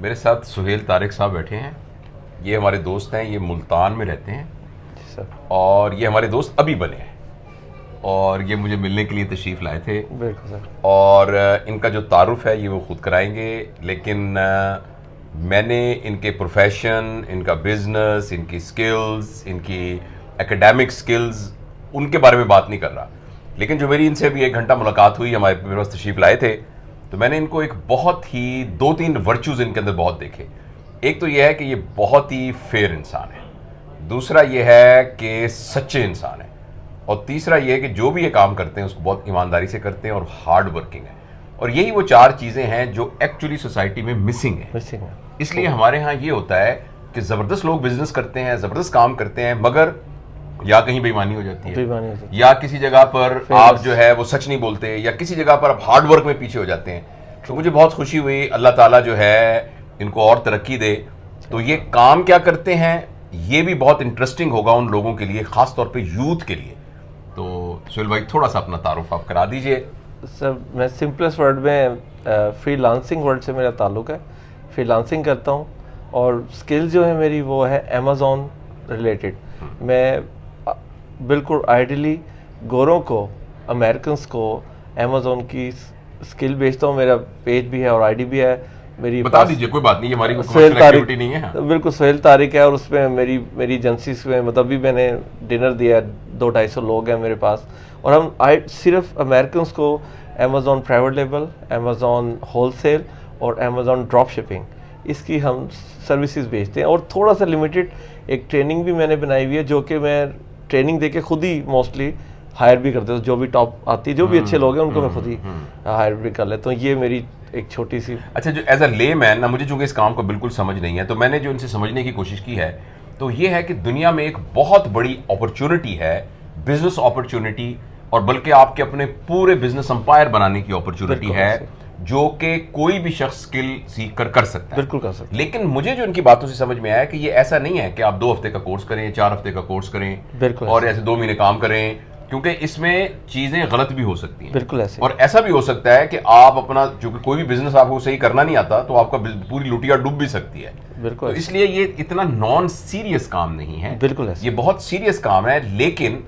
میرے ساتھ سہیل طارق صاحب بیٹھے ہیں. یہ ہمارے دوست ہیں, یہ ملتان میں رہتے ہیں اور یہ ہمارے دوست ابھی بنے ہیں اور یہ مجھے ملنے کے لیے تشریف لائے تھے. بالکل سر. اور ان کا جو تعارف ہے یہ وہ خود کرائیں گے, لیکن میں نے ان کے پروفیشن, ان کا بزنس, ان کی سکلز, ان کی ایکیڈیمک سکلز, ان کے بارے میں بات نہیں کر رہا. لیکن جو میری ان سے ابھی 1 گھنٹہ ملاقات ہوئی, میرے پاس تشریف لائے تھے, تو میں نے ان کو ایک بہت ہی 2-3 ورچوز ان کے اندر بہت دیکھے. ایک تو یہ ہے کہ یہ بہت ہی فیئر انسان ہے, دوسرا یہ ہے کہ سچے انسان ہیں, اور تیسرا یہ ہے کہ جو بھی یہ کام کرتے ہیں اس کو بہت ایمانداری سے کرتے ہیں اور ہارڈ ورکنگ ہے. اور یہی وہ 4 چیزیں ہیں جو ایکچولی سوسائٹی میں مسنگ ہیں. اس لیے ہمارے ہاں یہ ہوتا ہے کہ زبردست لوگ بزنس کرتے ہیں, زبردست کام کرتے ہیں, مگر یا کہیں بے ایمانی ہو جاتی ہے, یا کسی جگہ پر آپ جو ہے وہ سچ نہیں بولتے, یا کسی جگہ پر آپ ہارڈ ورک میں پیچھے ہو جاتے ہیں. تو مجھے بہت خوشی ہوئی, اللہ تعالیٰ جو ہے ان کو اور ترقی دے. تو یہ کام کیا کرتے ہیں یہ بھی بہت انٹرسٹنگ ہوگا ان لوگوں کے لیے, خاص طور پہ یوتھ کے لیے. تو سہیل بھائی تھوڑا سا اپنا تعارف آپ کرا دیجئے. سر میں سمپلسٹ ورڈ میں فری لانسنگ ورڈ سے میرا تعلق ہے. فری لانسنگ کرتا ہوں اور اسکل جو ہے میری وہ ہے امیزون ریلیٹڈ. میں بالکل آئیڈیلی گوروں کو, امریکنس کو امیزون کی اسکل بیچتا ہوں. میرا پیج بھی ہے اور آئی ڈی بھی ہے میری. بتا دیجئے, کوئی بات نہیں, ہماری سہیل طارق نہیں ہے. بالکل سہیل طارق ہے, اور اس میں میری ایجنسیز میں مطلب بھی میں نے ڈنر دیا, 200-250 لوگ ہیں میرے پاس. اور ہم صرف امریکنس کو Amazon private label, Amazon wholesale اور امیزون ڈراپ شپنگ, اس کی ہم سروسز بیچتے ہیں. اور تھوڑا سا لمیٹڈ ایک ٹریننگ بھی میں نے بنائی ہوئی ہے, جو کہ میں ٹریننگ دے کے خود ہی موسٹلی ہائر بھی کرتے ہوں. جو بھی ٹاپ آتی ہے, جو بھی اچھے لوگ ہیں ان کو میں خود ہی ہائر بھی کر لیتا ہوں. یہ میری ایک چھوٹی سی. اچھا, جو ایز اے لے مین نا, مجھے چونکہ اس کام کو بالکل سمجھ نہیں ہے, تو میں نے جو ان سے سمجھنے کی کوشش کی ہے تو یہ ہے کہ دنیا میں ایک بہت بڑی اپرچونٹی ہے, بزنس اپرچونٹی, اور بلکہ آپ کے اپنے پورے بزنس امپائر بنانے کی اپرچونٹی ہے, جو کہ کوئی بھی شخص اسکل سیکھ کر سکتا ہے. بالکل کر سکتا ہے. لیکن مجھے جو ان کی باتوں سے سمجھ میں آیا کہ یہ ایسا نہیں ہے کہ آپ 2 ہفتے کا کورس کریں, 4 ہفتے کا کورس کریں اور ایسے 2 مہینے کام کریں, کیونکہ اس میں چیزیں غلط بھی ہو سکتی ہیں. بالکل ایسے. اور ایسا بھی ہو سکتا ہے کہ آپ اپنا, چونکہ کوئی بھی بزنس آپ کو صحیح کرنا نہیں آتا تو آپ کا پوری لوٹیا ڈوب بھی سکتی ہے. بالکل. تو اس لیے یہ اتنا نان سیریس کام نہیں ہے. بالکل ایسے. یہ بہت سیریس کام ہے, لیکن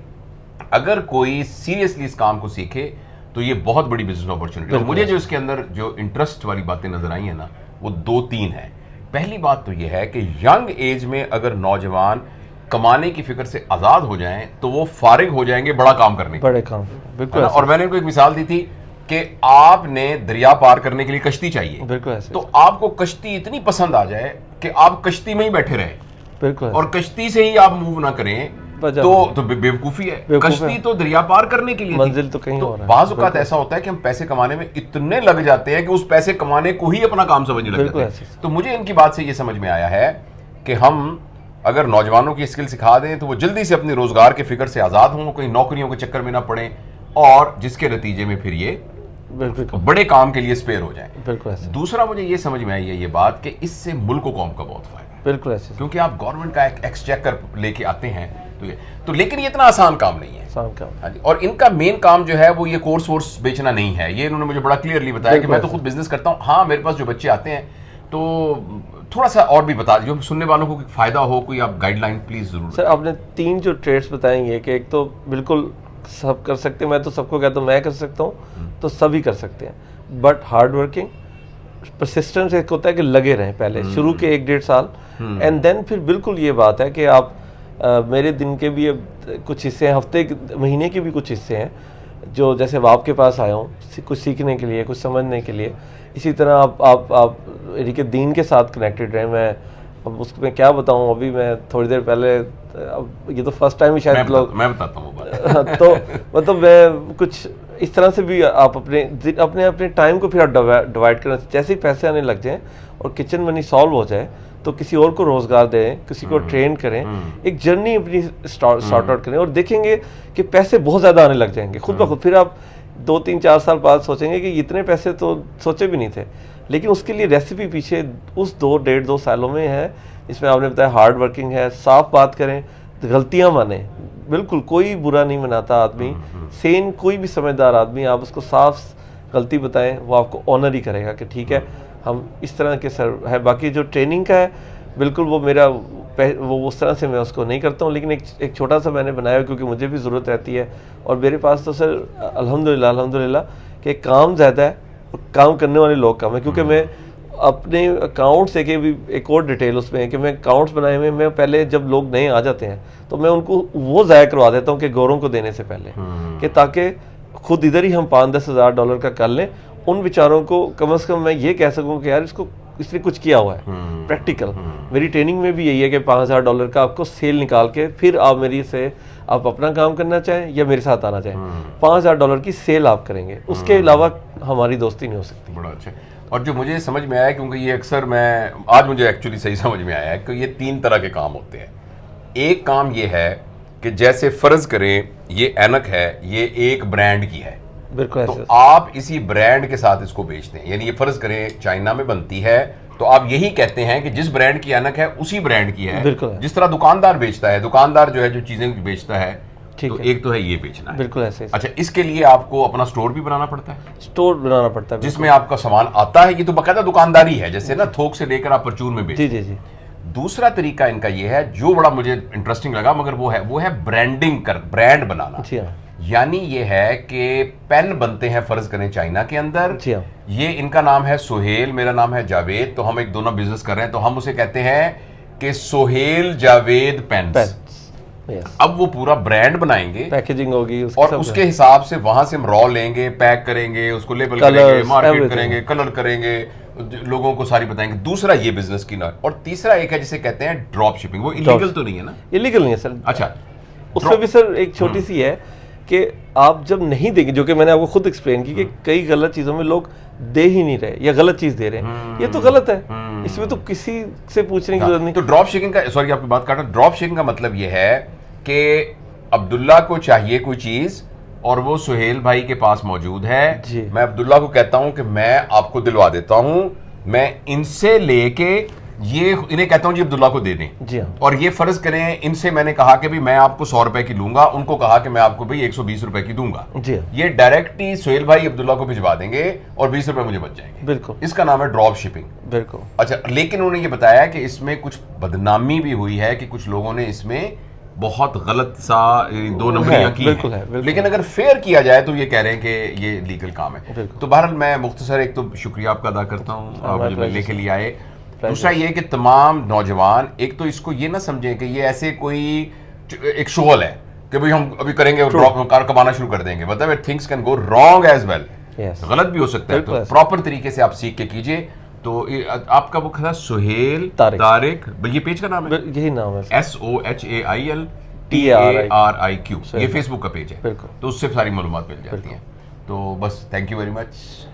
اگر کوئی سیریسلی اس کام کو سیکھے تو یہ بہت بڑی بزنس اپرچونٹی ہے. مجھے جو اس کے اندر جو انٹرسٹ والی باتیں نظر آئی ہیں نا, وہ 2-3 ہیں. پہلی بات تو یہ ہے کہ ینگ ایج میں اگر نوجوان کمانے کی فکر سے آزاد ہو جائیں تو وہ فارغ ہو جائیں گے بڑا کام کرنے کے. بڑے کام. بالکل. اور میں نے ان کو ایک مثال دی تھی کہ آپ نے دریا پار کرنے کے لیے کشتی چاہیے. بالکل ایسے. تو آپ کو کشتی اتنی پسند آ جائے کہ آپ کشتی میں ہی بیٹھے رہیں. بالکل. اور کشتی سے ہی آپ موو نہ کریں تو بیوقوفی ہے. کشتی تو دریا پار کرنے کے لیے, منزل تو کہیں اور ہے. بعض اوقات ایسا ہوتا ہے کہ ہم پیسے کمانے میں اتنے لگ جاتے ہیں کہ اس پیسے کمانے کو ہی اپنا کام سمجھنے لگ جاتے ہیں. تو مجھے ان کی بات سے یہ سمجھ میں آیا ہے کہ ہم اگر نوجوانوں کی اسکل سکھا دیں تو وہ جلدی سے اپنی روزگار کے فکر سے آزاد ہوں, کہیں نوکریوں کے چکر میں نہ پڑیں, اور جس کے نتیجے میں پھر یہ بڑے کام کے لیے اسپیئر ہو جائیں. بالکل ایسے. دوسرا مجھے یہ سمجھ میں آئی ہے یہ بات کہ اس سے ملک و قوم کا بہت فائدہ ہے. بالکل ایسے. کیونکہ آپ گورنمنٹ کا ایک ایکسچیکر لے کے آتے ہیں تو لیکن یہ اتنا آسان کام نہیں ہے. آسان کام. اور ان کا مین کام جو ہے وہ یہ کورس وورس بیچنا نہیں ہے. یہ انہوں نے مجھے بڑا کلیئرلی بتایا کہ میں تو خود بزنس کرتا ہوں. ہاں, میرے پاس جو بچے آتے ہیں تو تھوڑا سا اور بھی بتا دیجیے, سننے والوں کو فائدہ ہو, کوئی آپ گائیڈ لائن پلیز ضرور. سر آپ نے 3 جو ٹریڈس بتائیں گے کہ ایک تو بالکل سب کر سکتے ہیں, میں تو سب کو کہتا ہوں میں کر سکتا ہوں, تو سبھی کر سکتے ہیں, بٹ ہارڈ ورکنگ, پرسسٹنس ایک ہوتا ہے کہ لگے رہیں پہلے شروع کے 1-1.5 سال, اینڈ دین پھر بالکل یہ بات ہے کہ آپ میرے دن کے بھی کچھ حصے ہیں, ہفتے مہینے کے بھی کچھ حصے ہیں جو جیسے اب آپ کے پاس آیا ہوں کچھ سیکھنے کے لیے, کچھ سمجھنے کے لیے. اسی طرح آپ یعنی کہ دین کے ساتھ کنیکٹڈ رہیں. میں اب اس میں کیا بتاؤں, ابھی میں تھوڑی دیر پہلے, اب یہ تو فرسٹ ٹائم ہی شاید لوگ میں بتاتا ہوں تو مطلب میں کچھ اس طرح سے بھی آپ اپنے ٹائم کو پھر آپ ڈیوائڈ کرنا. جیسے ہی پیسے آنے لگ جائیں اور کچن منی سالو ہو جائے تو کسی اور کو روزگار دیں, کسی کو ٹرین کریں, ایک جرنی اپنی سارٹ آؤٹ کریں, اور دیکھیں گے کہ پیسے بہت زیادہ آنے لگ جائیں گے خود بخود. پھر آپ 2-3-4 سال بعد سوچیں گے کہ اتنے پیسے تو سوچے بھی نہیں تھے. لیکن اس کے لیے ریسیپی پیچھے اس 2-1.5-2 سالوں میں ہے. اس میں آپ نے بتایا ہارڈ ورکنگ ہے, صاف بات کریں, غلطیاں مانیں. بالکل کوئی برا نہیں مناتا آدمی, سین کوئی بھی سمجھدار آدمی, آپ اس کو صاف غلطی بتائیں وہ آپ کو آنر ہی کرے گا کہ ٹھیک ہے ہم اس طرح کے سر ہے. باقی جو ٹریننگ کا ہے بالکل وہ میرا وہ اس طرح سے میں اس کو نہیں کرتا ہوں, لیکن ایک چھوٹا سا میں نے بنایا ہے کیونکہ مجھے بھی ضرورت رہتی ہے. اور میرے پاس تو سر الحمدللہ کہ کام زیادہ ہے, کام کرنے والے لوگ کم ہیں, کیونکہ میں اپنے اکاؤنٹ سے کہ بھی ایک اور ڈیٹیل اس میں ہے کہ میں اکاؤنٹس بنائے ہوئے, میں پہلے جب لوگ نئے آ جاتے ہیں تو میں ان کو وہ ضائع کروا دیتا ہوں کہ گوروں کو دینے سے پہلے, کہ تاکہ خود ادھر ہی ہم $5-10,000 کا کر لیں. ان بیچاروں کو کم از کم میں یہ کہہ سکوں کہ یار اس نے کچھ کیا ہوا ہے پریکٹیکل. میری ٹریننگ میں بھی یہی ہے کہ $5,000 کا آپ کو سیل نکال کے پھر آپ میری سے آپ اپنا کام کرنا چاہیں یا میرے ساتھ آنا چاہیں, $5,000 کی سیل آپ کریں گے, اس کے علاوہ ہماری دوستی نہیں ہو سکتی. بڑا اچھا. اور جو مجھے سمجھ میں آیا, کیونکہ یہ اکثر آج مجھے ایکچولی صحیح سمجھ میں آیا ہے کہ یہ 3 طرح کے کام ہوتے ہیں. ایک کام یہ ہے کہ جیسے فرض کریں یہ اینک ہے, یہ ایک برانڈ کی ہے, بالکل تو آپ اسی برانڈ کے ساتھ اس کو بیچتے ہیں. یعنی یہ فرض کریں چائنا میں بنتی ہے تو آپ یہی کہتے ہیں کہ جس برانڈ کی اینک ہے اسی برانڈ کی ہے, جس طرح دکاندار بیچتا ہے. دکاندار جو ہے جو چیزیں بیچتا ہے, تو ایک تو ہے یہ بیچنا ہے. بالکل ایسے. اچھا, اس کے لیے آپ کو اپنا سٹور بھی بنانا پڑتا ہے, سٹور بنانا پڑتا ہے جس میں آپ کا سامان آتا ہے. یہ تو باقاعدہ دکانداری ہے, جیسے نا تھوک سے لے کر آپ پرچون میں بیچتے ہیں. جی. دوسرا طریقہ ان کا یہ ہے جو بڑا مجھے انٹرسٹنگ لگا, مگر وہ ہے برانڈنگ برانڈ بنانا. جی ہاں. یعنی یہ ہے کہ پین بنتے ہیں فرض کریں چائنا کے اندر. جی ہاں. یہ ان کا نام ہے سہیل, میرا نام ہے جاوید, تو ہم ایک دونوں بزنس کر رہے ہیں, تو ہم اسے کہتے ہیں کہ سہیل جاوید پینس. اب وہ پورا برانڈ بنائیں گے, پیکیجنگ ہوگی, اور اس کے حساب سے وہاں سے ہم را لیں گے, پیک کریں گے, اس کو لیبل کریں گے, مارکیٹ کریں گے, کلر کریں گے, لوگوں کو ساری بتائیں گے. دوسرا یہ بزنس کی نوع. اور تیسرا ایک ہے جسے کہتے ہیں ڈراپ شپنگ. وہ ایلیگل تو نہیں ہے نا؟ ایلیگل نہیں ہے سر. اچھا, اس میں بھی سر ایک چھوٹی سی ہے کہ آپ جب نہیں دیں گے, جو کہ میں نے آپ کو خود ایکسپلین کی کہ کئی غلط چیزوں میں لوگ دے ہی نہیں رہے یا غلط چیز دے رہے ہیں, یہ تو غلط ہے. اس میں تو کسی سے پوچھنے کی ضرورت نہیں. تو ڈراپ شپنگ کا, سوری آپ کی بات کاٹ رہا ہوں, ڈراپ شپنگ کا مطلب یہ ہے کہ عبداللہ کو چاہیے کوئی چیز اور وہ سہیل بھائی کے پاس موجود ہے, میں عبداللہ کو کہتا ہوں کہ میں آپ کو دلوا دیتا ہوں, میں ان سے لے کے یہ انہیں کہتا ہوں جی عبداللہ کو دے دیں. جی ہاں. اور یہ فرض کریں ان سے میں نے کہا کہ میں آپ کو $100 کی لوں گا, ان کو کہا کہ میں آپ کو $120 کی دوں گا. جی. یہ ڈائریکٹ ہی سہیل بھائی عبداللہ کو بھجوا دیں گے اور $20 مجھے بچ جائیں گے. بالکل. اس کا نام ہے ڈراپ شپنگ. بالکل. اچھا, لیکن انہوں نے یہ بتایا کہ اس میں کچھ بدنامی بھی ہوئی ہے کہ کچھ لوگوں نے اس میں بہت غلط سا 2 نمبریاں کی ہیں. لیکن اگر فیئر کیا جائے تو یہ کہہ رہے ہیں کہ یہ لیگل کام ہے. تو بہرحال میں مختصر ایک تو شکریہ آپ کا ادا کرتا ہوں, آپ مجھے ملنے کے لیے آئے. دوسرا یہ کہ تمام نوجوان ایک تو اس کو یہ نہ سمجھیں کہ یہ ایسے کوئی ایک شغل ہے کہ بھئی ہم ابھی کریں گے اور کار کمانا شروع کر دیں گے. مطلب things can go wrong as well, غلط بھی ہو سکتا ہے. تو پراپر طریقے سے آپ سیکھ کے کیجئے. تو آپ کا وہ کھا سہیل طارق, یہ پیج کا نام ہے, یہی نام ہے, SOHAIL TARIQ, یہ فیس بک کا پیج ہے. تو اس سے ساری معلومات مل جاتی ہیں. تو بس تھینک یو ویری مچ.